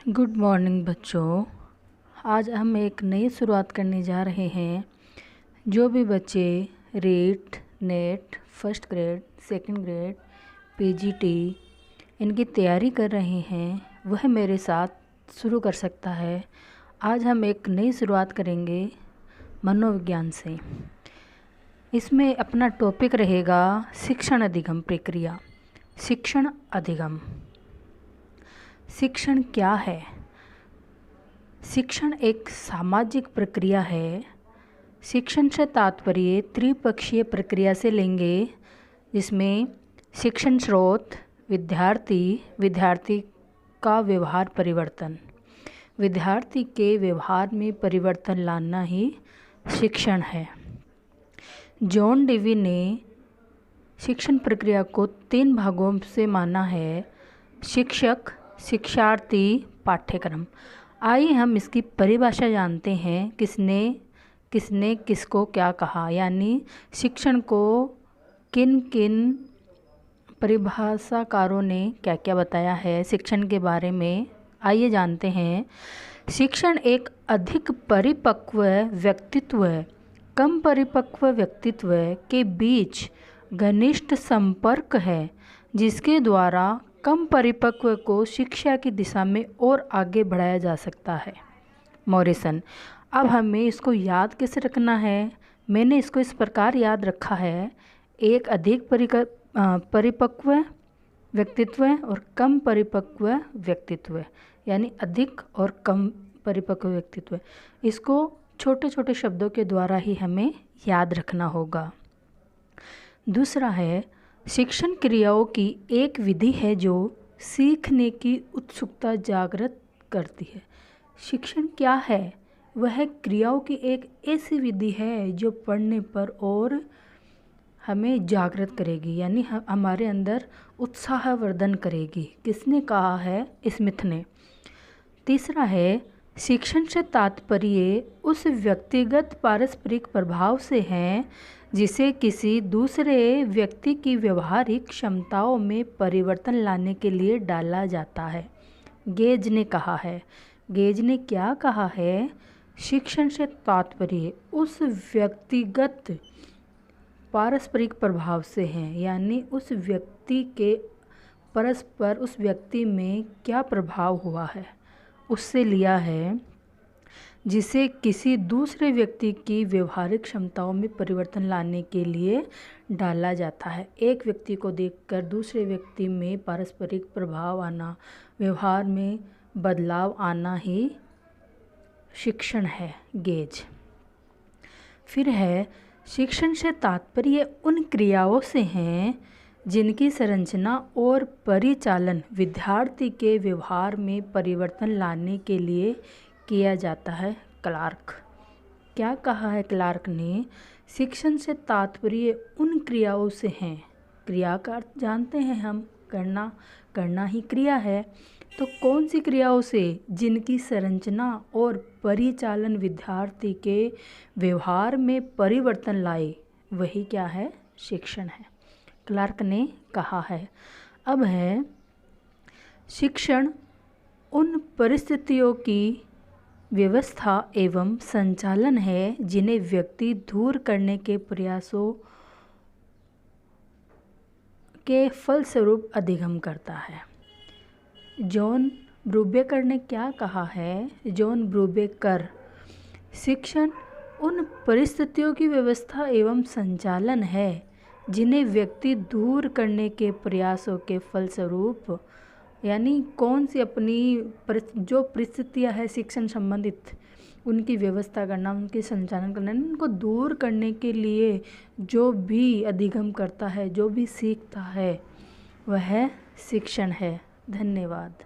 Good morning बच्चों। आज हम एक नई शुरुआत करने जा रहे हैं। जो भी बच्चे REET, NET, first grade, second grade, PGT इनकी तैयारी कर रहे हैं वह मेरे साथ शुरू कर सकता है। आज हम एक नई शुरुआत करेंगे मनोविज्ञान से। इसमें अपना टॉपिक रहेगा शिक्षण अधिगम प्रक्रिया। शिक्षण अधिगम। शिक्षण क्या है? शिक्षण एक सामाजिक प्रक्रिया है। शिक्षण से तात्पर्य त्रिपक्षीय प्रक्रिया से लेंगे, जिसमें शिक्षण स्रोत, विद्यार्थी का व्यवहार परिवर्तन, विद्यार्थी के व्यवहार में परिवर्तन लाना ही शिक्षण है। जॉन डेवी ने शिक्षण प्रक्रिया को 3 भागों से माना है: शिक्षक, शिक्षार्थी, पाठ्यक्रम। आइए हम इसकी परिभाषा जानते हैं। किसने किसको क्या कहा, यानी शिक्षण को किन किन परिभाषाकारों ने क्या क्या बताया है शिक्षण के बारे में। आइए जानते हैं। शिक्षण एक अधिक परिपक्व व्यक्तित्व, कम परिपक्व व्यक्तित्व के बीच घनिष्ठ संपर्क है, जिसके द्वारा कम परिपक्व को शिक्षा की दिशा में और आगे बढ़ाया जा सकता है। मॉरिसन। अब हमें इसको याद कैसे रखना है? मैंने इसको इस प्रकार याद रखा है: एक अधिक परिपक्व व्यक्तित्व और कम परिपक्व व्यक्तित्व, यानी अधिक और कम परिपक्व व्यक्तित्व। इसको छोटे छोटे शब्दों के द्वारा ही हमें याद रखना होगा। दूसरा है, शिक्षण क्रियाओं की एक विधि है जो सीखने की उत्सुकता जागृत करती है। शिक्षण क्या है? वह क्रियाओं की एक ऐसी विधि है जो पढ़ने पर और हमें जागृत करेगी, यानी हमारे अंदर उत्साहवर्धन करेगी। किसने कहा है? स्मिथ ने। तीसरा है, शिक्षण से तात्पर्य उस व्यक्तिगत पारस्परिक प्रभाव से है जिसे किसी दूसरे व्यक्ति की व्यवहारिक क्षमताओं में परिवर्तन लाने के लिए डाला जाता है। गेज ने कहा है। गेज ने क्या कहा है? शिक्षण से तात्पर्य उस व्यक्तिगत पारस्परिक प्रभाव से है, यानी उस व्यक्ति के परस्पर उस व्यक्ति में क्या प्रभाव हुआ है उससे लिया है, जिसे किसी दूसरे व्यक्ति की व्यवहारिक क्षमताओं में परिवर्तन लाने के लिए डाला जाता है। एक व्यक्ति को देखकर दूसरे व्यक्ति में पारस्परिक प्रभाव आना, व्यवहार में बदलाव आना ही शिक्षण है। गेज। फिर है, शिक्षण से तात्पर्य उन क्रियाओं से हैं जिनकी संरचना और परिचालन विद्यार्थी के व्यवहार में परिवर्तन लाने के लिए किया जाता है। क्लार्क। क्या कहा है क्लार्क ने? शिक्षण से तात्पर्य उन क्रियाओं से हैं। क्रिया का अर्थ जानते हैं हम, करना ही क्रिया है। तो कौन सी क्रियाओं से? जिनकी संरचना और परिचालन विद्यार्थी के व्यवहार में परिवर्तन लाए, वही क्या है? शिक्षण है। क्लार्क ने कहा है। अब है, शिक्षण उन परिस्थितियों की व्यवस्था एवं संचालन है जिन्हें व्यक्ति दूर करने के प्रयासों के फलस्वरूप अधिगम करता है। जॉन ब्रूबेकर ने क्या कहा है? जॉन ब्रूबेकर, शिक्षण उन परिस्थितियों की व्यवस्था एवं संचालन है जिन्हें व्यक्ति दूर करने के प्रयासों के फलस्वरूप, यानी कौन सी अपनी जो परिस्थितियां है शिक्षण संबंधित, उनकी व्यवस्था करना, उनके संचालन करना, उनको दूर करने के लिए जो भी अधिगम करता है, जो भी सीखता है, वह शिक्षण है। धन्यवाद।